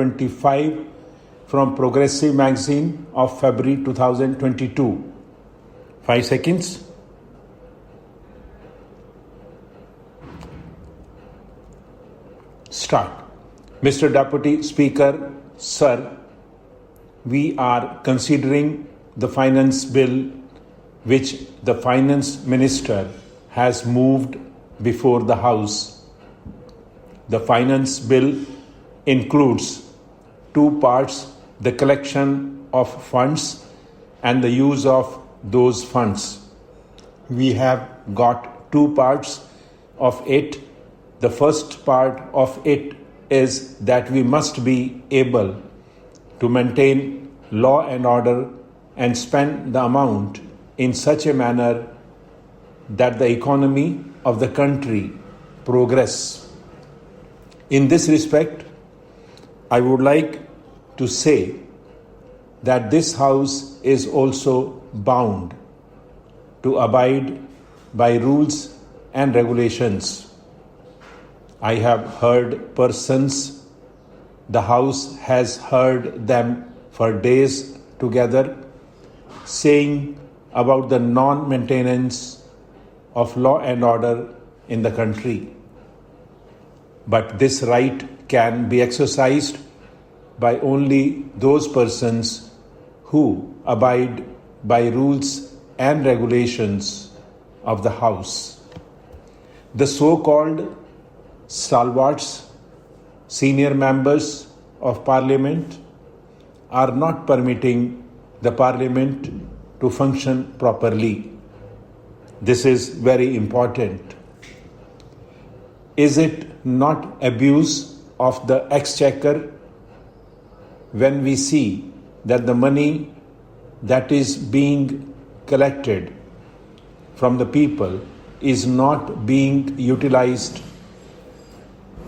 25 from Progressive Magazine of February 2022. 5 seconds. Start. Mr. Deputy Speaker, Sir, we are considering the finance bill which the finance minister has moved before the House. The finance bill includes two parts: the collection of funds and the use of those funds. We have got two parts of it. The first part of it is that we must be able to maintain law and order and spend the amount in such a manner that the economy of the country progress. In this respect, I would like to say that this House is also bound to abide by rules and regulations. I have heard persons, the House has heard them for days together, saying about the non-maintenance of law and order in the country. But this right can be exercised by only those persons who abide by rules and regulations of the House. The so-called stalwarts, senior members of Parliament, are not permitting the Parliament to function properly. This is very important. Is it not abuse of the exchequer when we see that the money that is being collected from the people is not being utilized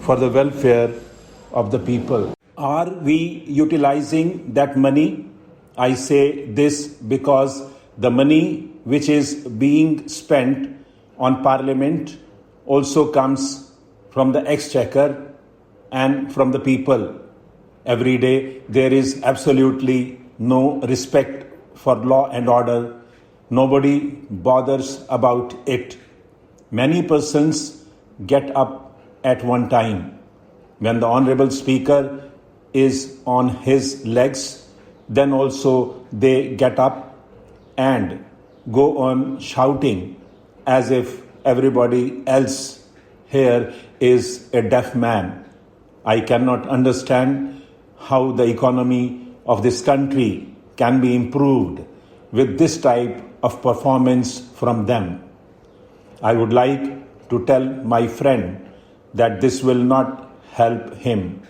for the welfare of the people? Are we utilizing that money? I say this because the money which is being spent on Parliament also comes from the exchequer and from the people. Every day there is absolutely no respect for law and order. Nobody bothers about it. Many persons get up at one time. When the Honorable Speaker is on his legs, then also they get up and go on shouting as if everybody else here is a deaf man. I cannot understand how the economy of this country can be improved with this type of performance from them. I would like to tell my friend that this will not help him.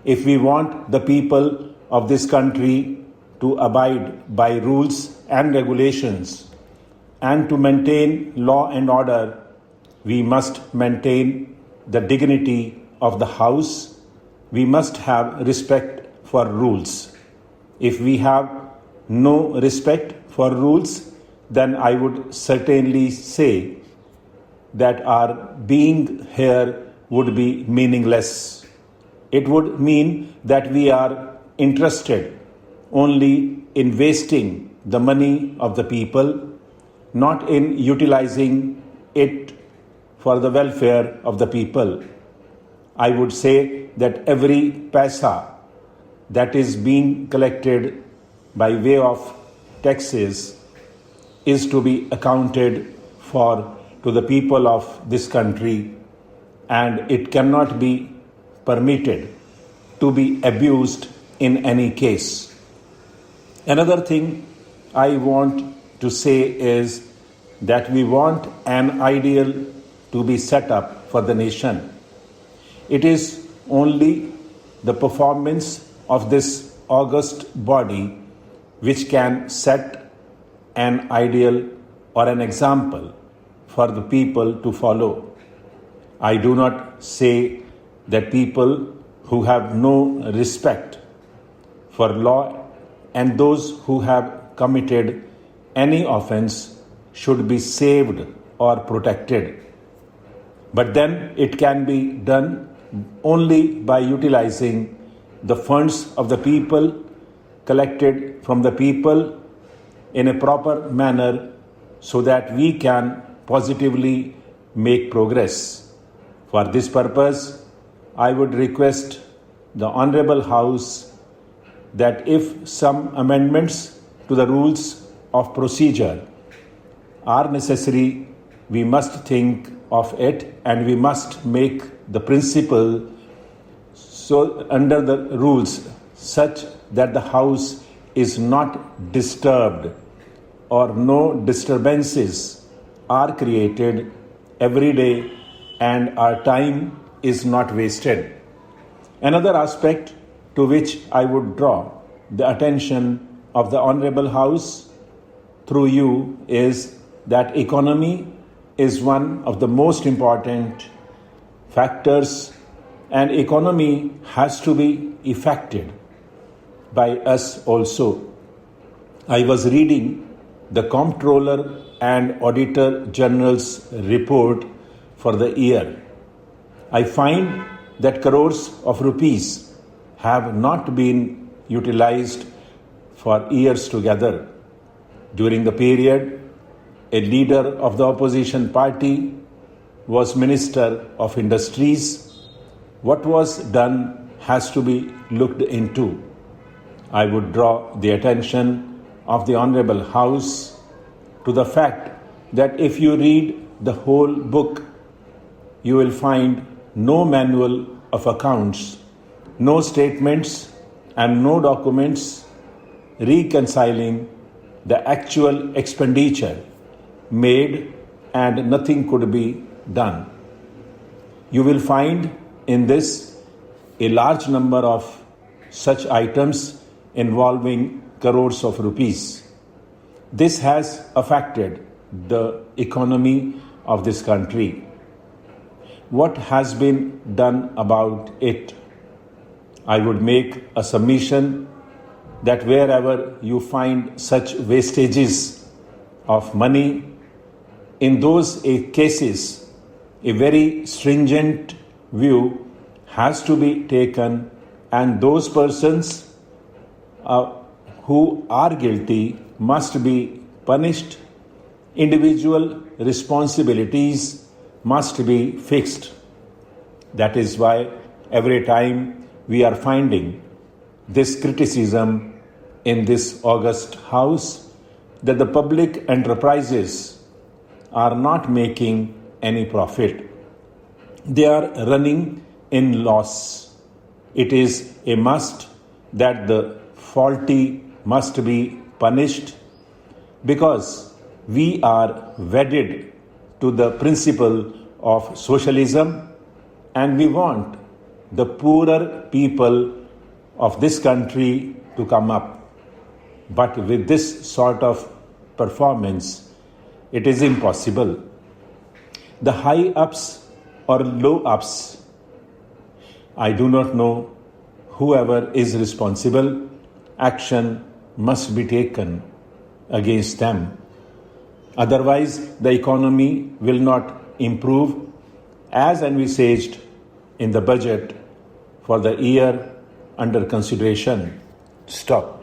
If we want the people of this country to abide by rules and regulations and to maintain law and order, we must maintain the dignity of the House. We must have respect for rules. If we have no respect for rules, then I would certainly say that our being here would be meaningless. It would mean that we are interested only in wasting the money of the people, not in utilizing it for the welfare of the people. I would say that every paisa that is being collected by way of taxes is to be accounted for to the people of this country, and it cannot be permitted to be abused in any case. Another thing I want to say is that we want an ideal to be set up for the nation. It is only the performance of this august body which can set an ideal or an example for the people to follow. I do not say that people who have no respect for law and those who have committed any offense should be saved or protected. But then it can be done only by utilizing the funds of the people collected from the people in a proper manner so that we can positively make progress. For this purpose, I would request the Honorable House that if some amendments to the rules of procedure are necessary, we must think of it and we must make the principle so under the rules such that the House is not disturbed or no disturbances are created every day and our time is not wasted. Another aspect to which I would draw the attention of the Honorable House through you is that economy is one of the most important factors, and economy has to be affected by us also. I was reading the Comptroller and Auditor General's report for the year. I find that crores of rupees have not been utilized for years together. During the period, a leader of the opposition party was Minister of Industries. What was done has to be looked into. I would draw the attention of the Honorable House to the fact that if you read the whole book, you will find no manual of accounts, no statements, and no documents reconciling the actual expenditure made, and nothing could be done. You will find in this a large number of such items involving crores of rupees. This has affected the economy of this country. What has been done about it? I would make a submission that wherever you find such wastages of money, in those cases, a very stringent view has to be taken, and those persons who are guilty must be punished. Individual responsibilities must be fixed. That is why every time we are finding this criticism in this august House that the public enterprises are not making any profit. They are running in loss. It is a must that the faulty must be punished, because we are wedded to the principle of socialism and we want the poorer people of this country to come up. But with this sort of performance, it is impossible. The high ups or low ups, I do not know. Whoever is responsible, action must be taken against them. Otherwise, the economy will not improve as envisaged in the budget for the year under consideration. Stop.